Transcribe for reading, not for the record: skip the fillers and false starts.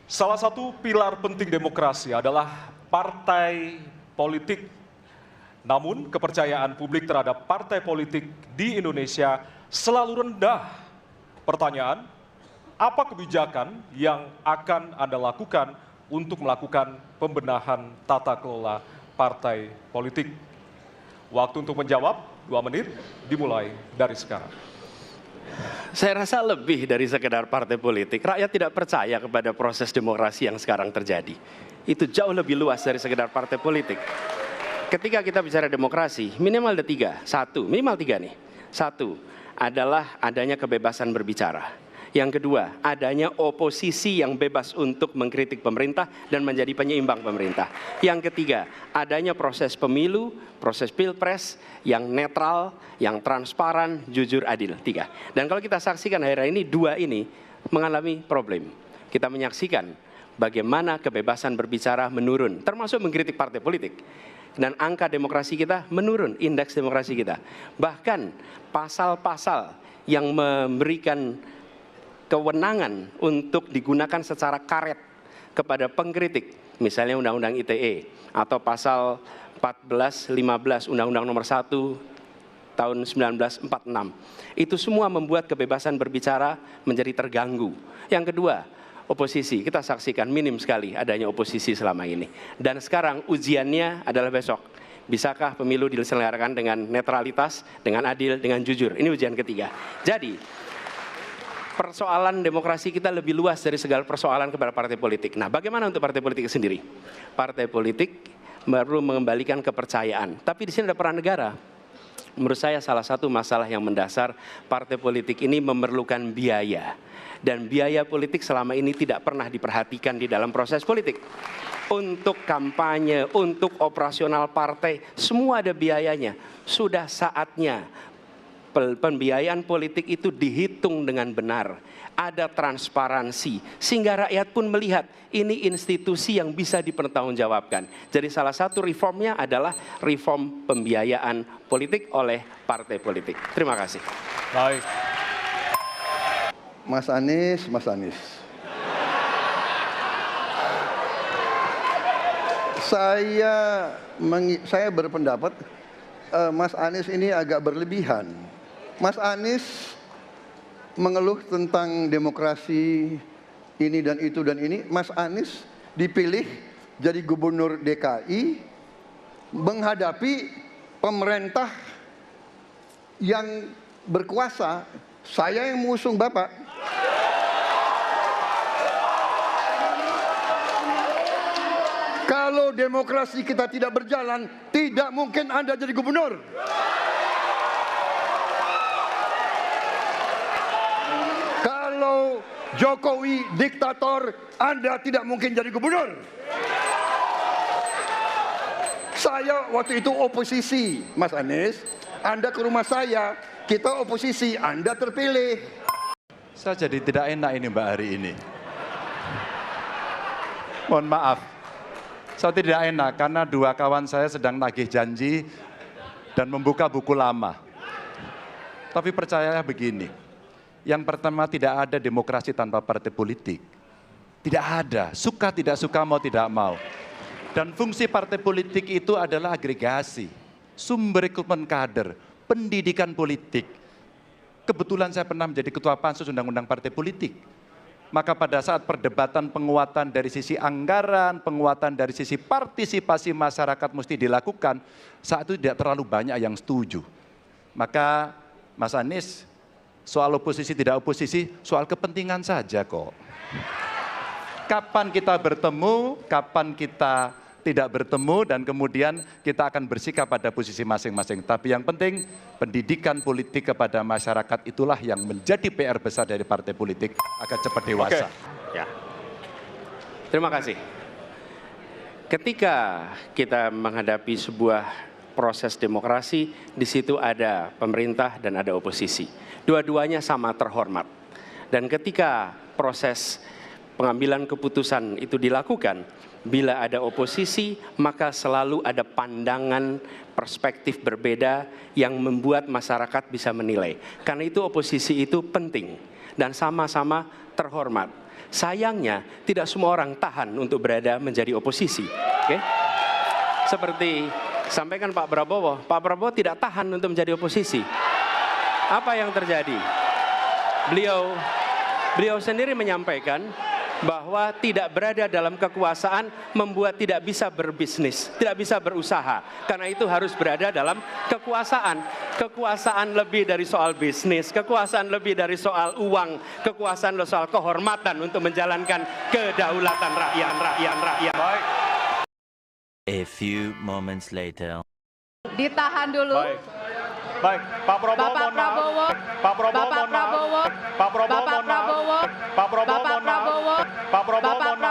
Salah satu pilar penting demokrasi adalah partai politik. Namun, kepercayaan publik terhadap partai politik di Indonesia selalu rendah. Pertanyaan, apa kebijakan yang akan Anda lakukan untuk melakukan pembenahan tata kelola partai politik? Waktu untuk menjawab 2 menit dimulai dari sekarang. Saya rasa lebih dari sekedar partai politik. Rakyat tidak percaya kepada proses demokrasi yang sekarang terjadi. Itu jauh lebih luas dari sekedar partai politik. Ketika kita bicara demokrasi, minimal ada 3. Minimal 3 nih. 1 adalah adanya kebebasan berbicara. Yang kedua, adanya oposisi yang bebas untuk mengkritik pemerintah dan menjadi penyeimbang pemerintah. Yang ketiga, adanya proses pemilu, proses pilpres yang netral, yang transparan, jujur, adil. 3. Dan kalau kita saksikan hari ini, 2 ini mengalami problem. Kita menyaksikan bagaimana kebebasan berbicara menurun, termasuk mengkritik partai politik. Dan angka demokrasi kita menurun, indeks demokrasi kita. Bahkan pasal-pasal yang memberikan kewenangan untuk digunakan secara karet kepada pengkritik, misalnya Undang-Undang ITE atau pasal 14-15 Undang-Undang Nomor 1 tahun 1946. Itu semua membuat kebebasan berbicara menjadi terganggu. Yang kedua, oposisi. Kita saksikan minim sekali adanya oposisi selama ini. Dan sekarang ujiannya adalah besok. Bisakah pemilu diselenggarakan dengan netralitas, dengan adil, dengan jujur? Ini ujian ketiga. Jadi, persoalan demokrasi kita lebih luas dari segala persoalan kepada partai politik. Nah, bagaimana untuk partai politik sendiri? Partai politik baru mengembalikan kepercayaan. Tapi di sini ada peran negara. Menurut saya salah satu masalah yang mendasar partai politik ini memerlukan biaya. Dan biaya politik selama ini tidak pernah diperhatikan di dalam proses politik. Untuk kampanye, untuk operasional partai, semua ada biayanya. Sudah saatnya pembiayaan politik itu dihitung dengan benar, ada transparansi, sehingga rakyat pun melihat ini institusi yang bisa dipertanggungjawabkan. Jadi salah satu reformnya adalah reform pembiayaan politik oleh partai politik. Terima kasih. Baik. Mas Anies. Saya berpendapat Mas Anies ini agak berlebihan. Mas Anies mengeluh tentang demokrasi ini dan itu dan ini. Mas Anies dipilih jadi gubernur DKI menghadapi pemerintah yang berkuasa. Saya yang mengusung Bapak. Kalau demokrasi kita tidak berjalan, tidak mungkin Anda jadi gubernur. Kalau Jokowi diktator, Anda tidak mungkin jadi gubernur. Saya waktu itu oposisi, Mas Anies. Anda ke rumah saya, kita oposisi, Anda terpilih. Saya jadi tidak enak ini Mbak hari ini. Mohon maaf. Saya tidak enak karena 2 kawan saya sedang nagih janji dan membuka buku lama. Tapi percayalah begini. Yang pertama, tidak ada demokrasi tanpa partai politik. Tidak ada, suka tidak suka, mau tidak mau. Dan fungsi partai politik itu adalah agregasi, sumber rekrutmen kader, pendidikan politik. Kebetulan saya pernah menjadi ketua pansus undang-undang partai politik. Maka pada saat perdebatan penguatan dari sisi anggaran, penguatan dari sisi partisipasi masyarakat mesti dilakukan, saat itu tidak terlalu banyak yang setuju. Maka Mas Anies, soal oposisi tidak oposisi, soal kepentingan saja kok. Kapan kita bertemu, kapan kita tidak bertemu, dan kemudian kita akan bersikap pada posisi masing-masing. Tapi yang penting, pendidikan politik kepada masyarakat itulah yang menjadi PR besar dari partai politik agar cepat dewasa. Ya. Terima kasih. Ketika kita menghadapi sebuah proses demokrasi, di situ ada pemerintah dan ada oposisi. Dua-duanya sama terhormat. Dan ketika proses pengambilan keputusan itu dilakukan, bila ada oposisi, maka selalu ada pandangan perspektif berbeda yang membuat masyarakat bisa menilai. Karena itu oposisi itu penting. dan sama-sama terhormat. Sayangnya tidak semua orang tahan untuk berada menjadi oposisi. Oke? Seperti sampaikan Pak Prabowo tidak tahan untuk menjadi oposisi. Apa yang terjadi? Beliau sendiri menyampaikan bahwa tidak berada dalam kekuasaan membuat tidak bisa berbisnis, tidak bisa berusaha. Karena itu harus berada dalam kekuasaan. Kekuasaan lebih dari soal bisnis, kekuasaan lebih dari soal uang, kekuasaan soal kehormatan untuk menjalankan kedaulatan rakyat. Baik, A few moments later. Ditahan dulu. baik. Pak Prabowo, Bapak mohon maaf. Prabowo. Pak Prabowo, Bapak mohon maaf. Prabowo. Pak Prabowo, Bapak mohon maaf. Prabowo. Pak Prabowo, Bapak mohon maaf. Prabowo. Pak Prabowo, Bapak mohon maaf.